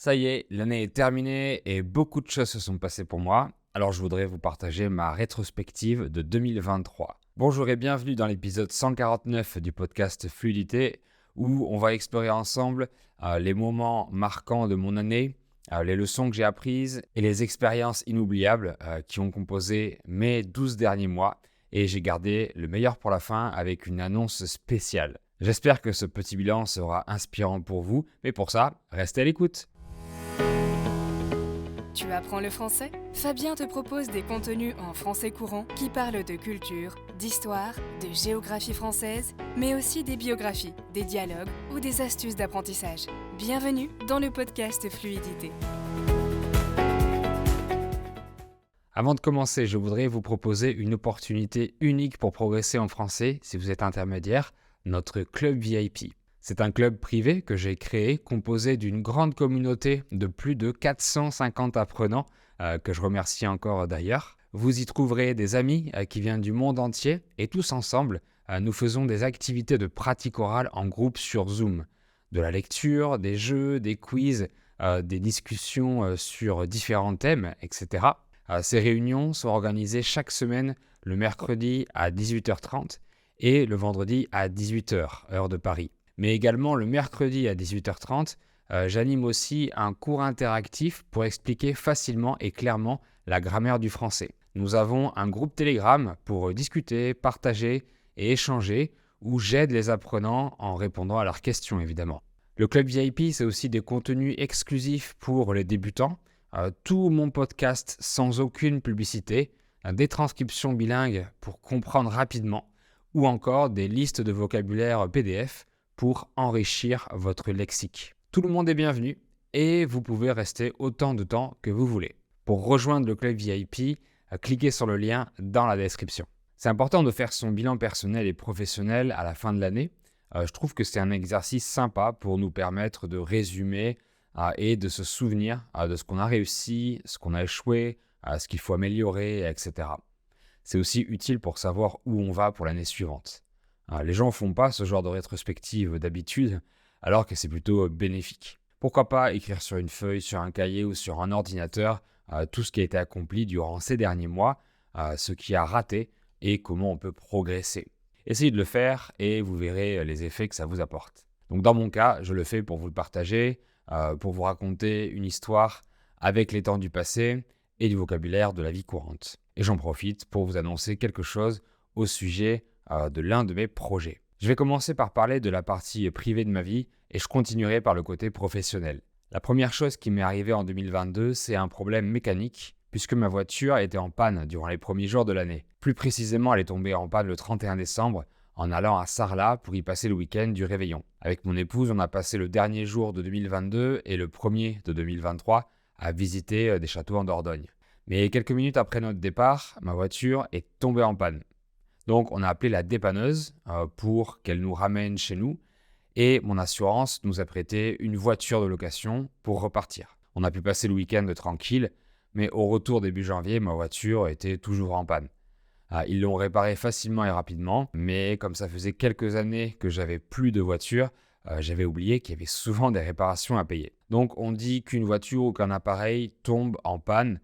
Ça y est, l'année est terminée et beaucoup de choses se sont passées pour moi. Alors je voudrais vous partager ma rétrospective de 2023. Bonjour et bienvenue dans l'épisode 149 du podcast Fluidité où on va explorer ensemble les moments marquants de mon année, les leçons que j'ai apprises et les expériences inoubliables qui ont composé mes 12 derniers mois. Et j'ai gardé le meilleur pour la fin avec une annonce spéciale. J'espère que ce petit bilan sera inspirant pour vous, mais pour ça, restez à l'écoute. Tu apprends le français ? Fabien te propose des contenus en français courant qui parlent de culture, d'histoire, de géographie française, mais aussi des biographies, des dialogues ou des astuces d'apprentissage. Bienvenue dans le podcast Fluidité. Avant de commencer, je voudrais vous proposer une opportunité unique pour progresser en français si vous êtes intermédiaire, notre club VIP. C'est un club privé que j'ai créé, composé d'une grande communauté de plus de 450 apprenants, que je remercie encore d'ailleurs. Vous y trouverez des amis qui viennent du monde entier et tous ensemble, nous faisons des activités de pratique orale en groupe sur Zoom. De la lecture, des jeux, des quiz, des discussions sur différents thèmes, etc. Ces réunions sont organisées chaque semaine le mercredi à 18h30 et le vendredi à 18h, heure de Paris. Mais également le mercredi à 18h30, j'anime aussi un cours interactif pour expliquer facilement et clairement la grammaire du français. Nous avons un groupe Telegram pour discuter, partager et échanger où j'aide les apprenants en répondant à leurs questions évidemment. Le club VIP, c'est aussi des contenus exclusifs pour les débutants, tout mon podcast sans aucune publicité, des transcriptions bilingues pour comprendre rapidement ou encore des listes de vocabulaire PDF pour enrichir votre lexique. Tout le monde est bienvenu et vous pouvez rester autant de temps que vous voulez. Pour rejoindre le club VIP, cliquez sur le lien dans la description. C'est important de faire son bilan personnel et professionnel à la fin de l'année. Je trouve que c'est un exercice sympa pour nous permettre de résumer et de se souvenir de ce qu'on a réussi, ce qu'on a échoué, ce qu'il faut améliorer, etc. C'est aussi utile pour savoir où on va pour l'année suivante. Les gens ne font pas ce genre de rétrospective d'habitude, alors que c'est plutôt bénéfique. Pourquoi pas écrire sur une feuille, sur un cahier ou sur un ordinateur tout ce qui a été accompli durant ces derniers mois, ce qui a raté et comment on peut progresser. Essayez de le faire et vous verrez les effets que ça vous apporte. Donc dans mon cas, je le fais pour vous le partager, pour vous raconter une histoire avec les temps du passé et du vocabulaire de la vie courante. Et j'en profite pour vous annoncer quelque chose au sujet de l'un de mes projets. Je vais commencer par parler de la partie privée de ma vie et je continuerai par le côté professionnel. La première chose qui m'est arrivée en 2022, c'est un problème mécanique puisque ma voiture était en panne durant les premiers jours de l'année. Plus précisément, elle est tombée en panne le 31 décembre en allant à Sarlat pour y passer le week-end du réveillon. Avec mon épouse, on a passé le dernier jour de 2022 et le premier de 2023 à visiter des châteaux en Dordogne. Mais quelques minutes après notre départ, ma voiture est tombée en panne. Donc, on a appelé la dépanneuse pour qu'elle nous ramène chez nous et mon assurance nous a prêté une voiture de location pour repartir. On a pu passer le week-end tranquille, mais au retour début janvier, ma voiture était toujours en panne. Ils l'ont réparée facilement et rapidement, mais comme ça faisait quelques années que j'avais plus de voiture, j'avais oublié qu'il y avait souvent des réparations à payer. Donc, on dit qu'une voiture ou qu'un appareil tombe en panne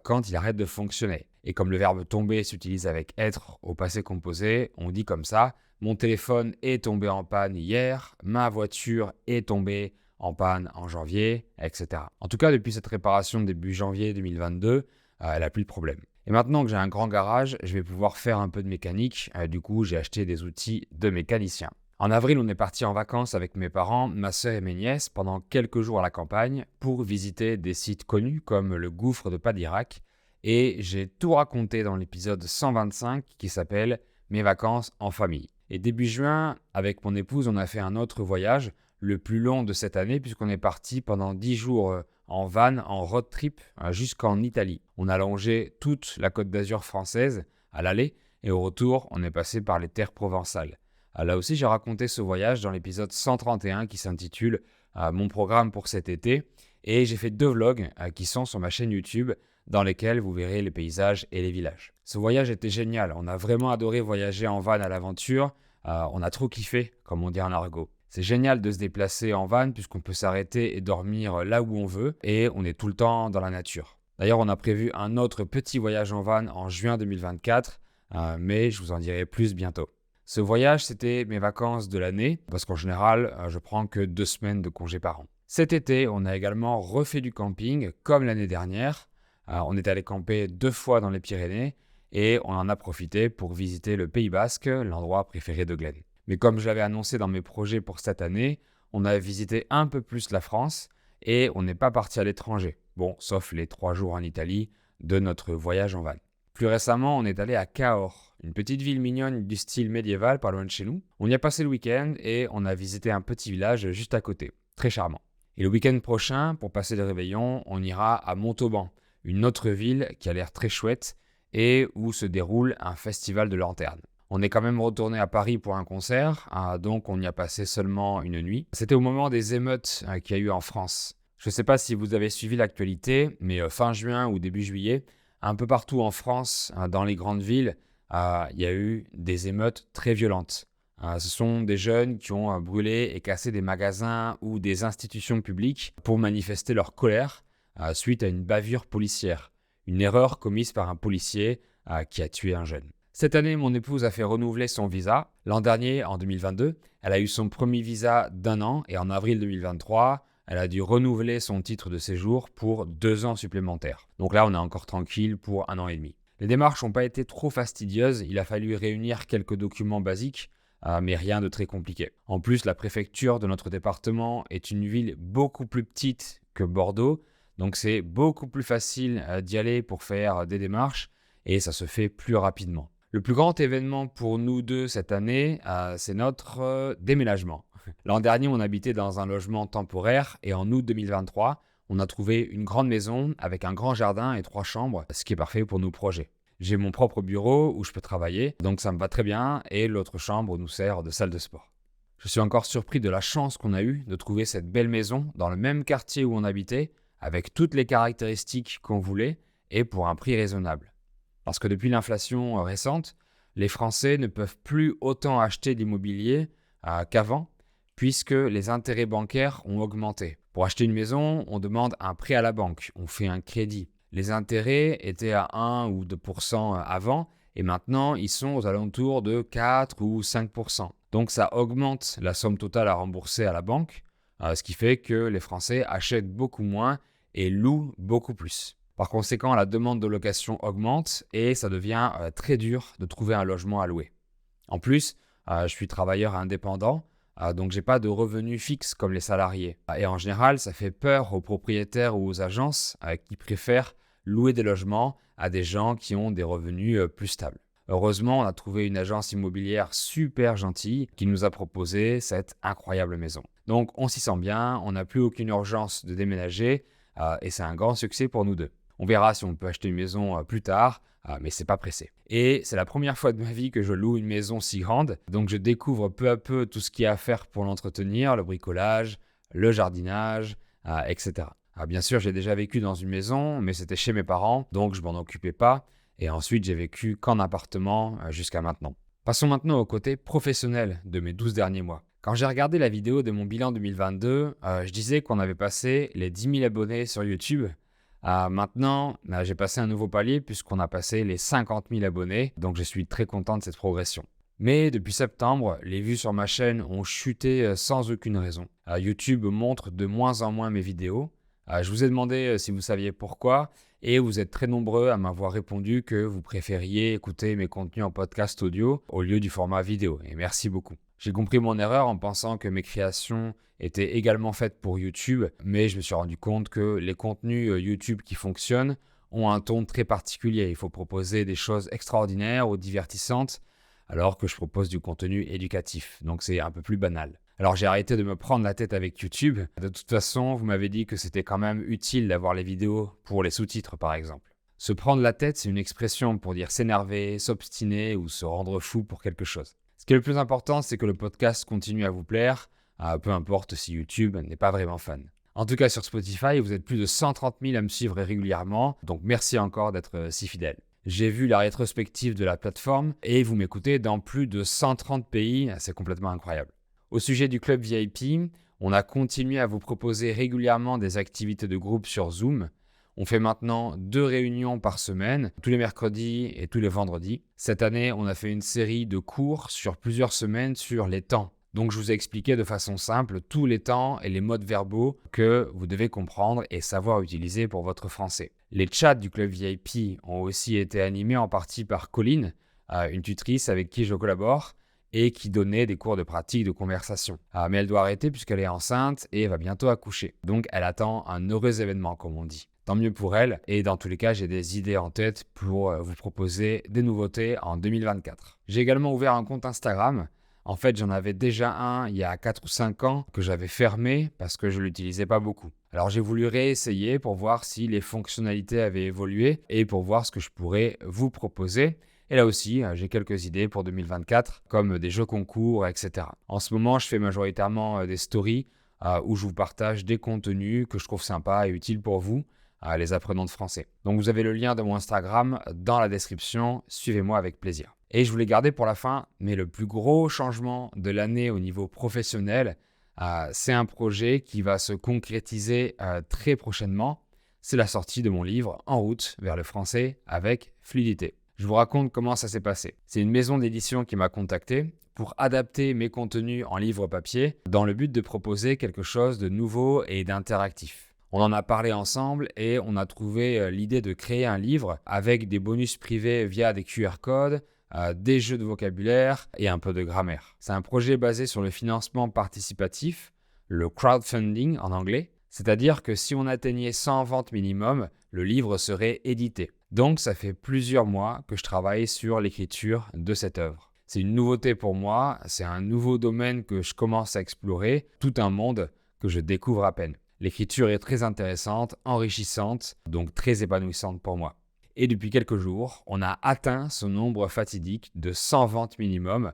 quand il arrête de fonctionner. Et comme le verbe tomber s'utilise avec être au passé composé, on dit comme ça « Mon téléphone est tombé en panne hier, ma voiture est tombée en panne en janvier, etc. » En tout cas, depuis cette réparation début janvier 2022, elle n'a plus de problème. Et maintenant que j'ai un grand garage, je vais pouvoir faire un peu de mécanique. Du coup, j'ai acheté des outils de mécanicien. En avril, on est parti en vacances avec mes parents, ma sœur et mes nièces pendant quelques jours à la campagne pour visiter des sites connus comme le gouffre de Padirac. Et j'ai tout raconté dans l'épisode 125 qui s'appelle « Mes vacances en famille ». Et début juin, avec mon épouse, on a fait un autre voyage, le plus long de cette année puisqu'on est parti pendant 10 jours en van, en road trip jusqu'en Italie. On a longé toute la Côte d'Azur française à l'aller et au retour, on est passé par les terres provençales. Là aussi, j'ai raconté ce voyage dans l'épisode 131 qui s'intitule « Mon programme pour cet été ». Et j'ai fait 2 vlogs qui sont sur ma chaîne YouTube dans lesquels vous verrez les paysages et les villages. Ce voyage était génial. On a vraiment adoré voyager en van à l'aventure. On a trop kiffé, comme on dit en argot. C'est génial de se déplacer en van puisqu'on peut s'arrêter et dormir là où on veut et on est tout le temps dans la nature. D'ailleurs, on a prévu un autre petit voyage en van en juin 2024, mais je vous en dirai plus bientôt. Ce voyage, c'était mes vacances de l'année parce qu'en général, je prends que 2 semaines de congé par an. Cet été, on a également refait du camping comme l'année dernière. On est allé camper 2 fois dans les Pyrénées et on en a profité pour visiter le Pays Basque, l'endroit préféré de Glenn. Mais comme je l'avais annoncé dans mes projets pour cette année, on a visité un peu plus la France et on n'est pas parti à l'étranger. Bon, sauf les 3 jours en Italie de notre voyage en van. Plus récemment, on est allé à Cahors, une petite ville mignonne du style médiéval pas loin de chez nous. On y a passé le week-end et on a visité un petit village juste à côté. Très charmant. Et le week-end prochain, pour passer le réveillon, on ira à Montauban, une autre ville qui a l'air très chouette et où se déroule un festival de lanternes. On est quand même retourné à Paris pour un concert, donc on y a passé seulement une nuit. C'était au moment des émeutes qu'il y a eu en France. Je ne sais pas si vous avez suivi l'actualité, mais fin juin ou début juillet, un peu partout en France, dans les grandes villes, il y a eu des émeutes très violentes. Ce sont des jeunes qui ont brûlé et cassé des magasins ou des institutions publiques pour manifester leur colère suite à une bavure policière. Une erreur commise par un policier qui a tué un jeune. Cette année, mon épouse a fait renouveler son visa. L'an dernier, en 2022, elle a eu son premier visa d'1 an et en avril 2023, elle a dû renouveler son titre de séjour pour 2 ans supplémentaires. Donc là, on est encore tranquille pour 1 an et demi. Les démarches n'ont pas été trop fastidieuses. Il a fallu réunir quelques documents basiques, mais rien de très compliqué. En plus, la préfecture de notre département est une ville beaucoup plus petite que Bordeaux. Donc c'est beaucoup plus facile d'y aller pour faire des démarches et ça se fait plus rapidement. Le plus grand événement pour nous deux cette année, c'est notre déménagement. L'an dernier, on habitait dans un logement temporaire et en août 2023, on a trouvé une grande maison avec un grand jardin et 3 chambres, ce qui est parfait pour nos projets. J'ai mon propre bureau où je peux travailler, donc ça me va très bien et l'autre chambre nous sert de salle de sport. Je suis encore surpris de la chance qu'on a eue de trouver cette belle maison dans le même quartier où on habitait, avec toutes les caractéristiques qu'on voulait et pour un prix raisonnable. Parce que depuis l'inflation récente, les Français ne peuvent plus autant acheter d'immobilier qu'avant, puisque les intérêts bancaires ont augmenté. Pour acheter une maison, on demande un prêt à la banque, on fait un crédit. Les intérêts étaient à 1 ou 2% avant, et maintenant ils sont aux alentours de 4 ou 5%. Donc ça augmente la somme totale à rembourser à la banque, ce qui fait que les Français achètent beaucoup moins et louent beaucoup plus. Par conséquent, la demande de location augmente et ça devient très dur de trouver un logement à louer. En plus, je suis travailleur indépendant, donc j'ai pas de revenus fixes comme les salariés. Et en général, ça fait peur aux propriétaires ou aux agences qui préfèrent louer des logements à des gens qui ont des revenus plus stables. Heureusement, on a trouvé une agence immobilière super gentille qui nous a proposé cette incroyable maison. Donc on s'y sent bien, on n'a plus aucune urgence de déménager et c'est un grand succès pour nous deux. On verra si on peut acheter une maison plus tard, mais c'est pas pressé. Et c'est la première fois de ma vie que je loue une maison si grande, donc je découvre peu à peu tout ce qu'il y a à faire pour l'entretenir, le bricolage, le jardinage, etc. Bien sûr, j'ai déjà vécu dans une maison, mais c'était chez mes parents, donc je m'en occupais pas. Et ensuite, j'ai vécu qu'en appartement jusqu'à maintenant. Passons maintenant au côté professionnel de mes 12 derniers mois. Quand j'ai regardé la vidéo de mon bilan 2022, je disais qu'on avait passé les 10 000 abonnés sur YouTube. Maintenant, j'ai passé un nouveau palier puisqu'on a passé les 50 000 abonnés, donc je suis très content de cette progression. Mais depuis septembre, les vues sur ma chaîne ont chuté sans aucune raison. YouTube montre de moins en moins mes vidéos. Je vous ai demandé si vous saviez pourquoi et vous êtes très nombreux à m'avoir répondu que vous préfériez écouter mes contenus en podcast audio au lieu du format vidéo et merci beaucoup. J'ai compris mon erreur en pensant que mes créations étaient également faites pour YouTube, mais je me suis rendu compte que les contenus YouTube qui fonctionnent ont un ton très particulier. Il faut proposer des choses extraordinaires ou divertissantes alors que je propose du contenu éducatif, donc c'est un peu plus banal. Alors j'ai arrêté de me prendre la tête avec YouTube. De toute façon, vous m'avez dit que c'était quand même utile d'avoir les vidéos pour les sous-titres par exemple. Se prendre la tête, c'est une expression pour dire s'énerver, s'obstiner ou se rendre fou pour quelque chose. Ce qui est le plus important, c'est que le podcast continue à vous plaire, peu importe si YouTube n'est pas vraiment fan. En tout cas sur Spotify, vous êtes plus de 130 000 à me suivre régulièrement, donc merci encore d'être si fidèle. J'ai vu la rétrospective de la plateforme et vous m'écoutez dans plus de 130 pays, c'est complètement incroyable. Au sujet du club VIP, on a continué à vous proposer régulièrement des activités de groupe sur Zoom. On fait maintenant 2 réunions par semaine, tous les mercredis et tous les vendredis. Cette année, on a fait une série de cours sur plusieurs semaines sur les temps. Donc je vous ai expliqué de façon simple tous les temps et les modes verbaux que vous devez comprendre et savoir utiliser pour votre français. Les chats du club VIP ont aussi été animés en partie par Colline, une tutrice avec qui je collabore et qui donnait des cours de pratique de conversation. Mais elle doit arrêter puisqu'elle est enceinte et va bientôt accoucher. Donc elle attend un heureux événement comme on dit. Tant mieux pour elle et dans tous les cas, j'ai des idées en tête pour vous proposer des nouveautés en 2024. J'ai également ouvert un compte Instagram. En fait, j'en avais déjà un il y a 4 ou 5 ans que j'avais fermé parce que je ne l'utilisais pas beaucoup. Alors j'ai voulu réessayer pour voir si les fonctionnalités avaient évolué et pour voir ce que je pourrais vous proposer. Et là aussi, j'ai quelques idées pour 2024 comme des jeux concours, etc. En ce moment, je fais majoritairement des stories où je vous partage des contenus que je trouve sympas et utiles pour vous, les apprenants de français. Donc vous avez le lien de mon Instagram dans la description, suivez-moi avec plaisir. Et je voulais garder pour la fin, mais le plus gros changement de l'année au niveau professionnel, c'est un projet qui va se concrétiser très prochainement. C'est la sortie de mon livre En route vers le français avec fluidité. Je vous raconte comment ça s'est passé. C'est une maison d'édition qui m'a contacté pour adapter mes contenus en livre papier dans le but de proposer quelque chose de nouveau et d'interactif. On en a parlé ensemble et on a trouvé l'idée de créer un livre avec des bonus privés via des QR codes, des jeux de vocabulaire et un peu de grammaire. C'est un projet basé sur le financement participatif, le crowdfunding en anglais, c'est-à-dire que si on atteignait 100 ventes minimum, le livre serait édité. Donc ça fait plusieurs mois que je travaille sur l'écriture de cette œuvre. C'est une nouveauté pour moi, c'est un nouveau domaine que je commence à explorer, tout un monde que je découvre à peine. L'écriture est très intéressante, enrichissante, donc très épanouissante pour moi. Et depuis quelques jours, on a atteint ce nombre fatidique de 100 ventes minimum,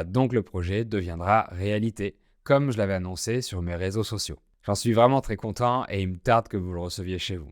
donc le projet deviendra réalité, comme je l'avais annoncé sur mes réseaux sociaux. J'en suis vraiment très content et il me tarde que vous le receviez chez vous.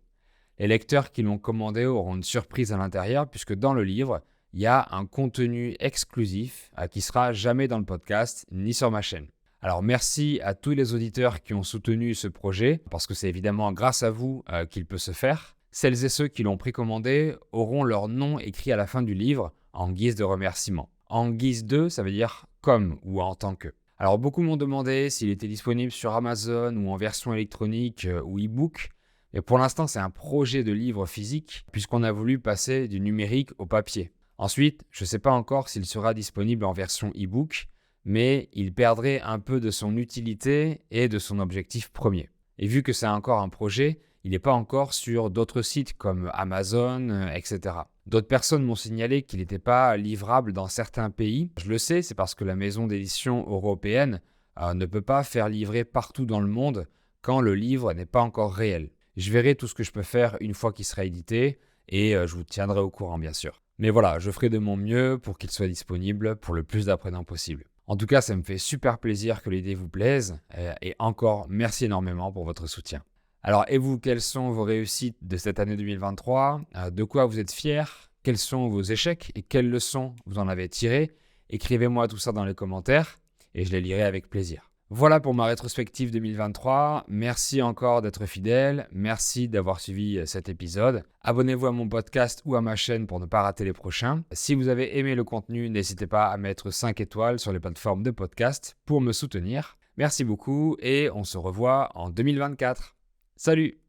Les lecteurs qui l'ont commandé auront une surprise à l'intérieur puisque dans le livre, il y a un contenu exclusif qui sera jamais dans le podcast ni sur ma chaîne. Alors merci à tous les auditeurs qui ont soutenu ce projet parce que c'est évidemment grâce à vous qu'il peut se faire. Celles et ceux qui l'ont précommandé auront leur nom écrit à la fin du livre en guise de remerciement. En guise de, ça veut dire comme ou en tant que. Alors beaucoup m'ont demandé s'il était disponible sur Amazon ou en version électronique ou e-book. Et pour l'instant, c'est un projet de livre physique puisqu'on a voulu passer du numérique au papier. Ensuite, je ne sais pas encore s'il sera disponible en version e-book, mais il perdrait un peu de son utilité et de son objectif premier. Et vu que c'est encore un projet, il n'est pas encore sur d'autres sites comme Amazon, etc. D'autres personnes m'ont signalé qu'il n'était pas livrable dans certains pays. Je le sais, c'est parce que la maison d'édition européenne ne peut pas faire livrer partout dans le monde quand le livre n'est pas encore réel. Je verrai tout ce que je peux faire une fois qu'il sera édité et je vous tiendrai au courant bien sûr. Mais voilà, je ferai de mon mieux pour qu'il soit disponible pour le plus d'apprenants possible. En tout cas, ça me fait super plaisir que l'idée vous plaise et encore merci énormément pour votre soutien. Alors, et vous, quelles sont vos réussites de cette année 2023 ? De quoi vous êtes fiers ? Quels sont vos échecs et quelles leçons vous en avez tirées ? Écrivez-moi tout ça dans les commentaires et je les lirai avec plaisir. Voilà pour ma rétrospective 2023. Merci encore d'être fidèle. Merci d'avoir suivi cet épisode. Abonnez-vous à mon podcast ou à ma chaîne pour ne pas rater les prochains. Si vous avez aimé le contenu, n'hésitez pas à mettre 5 étoiles sur les plateformes de podcast pour me soutenir. Merci beaucoup et on se revoit en 2024. Salut!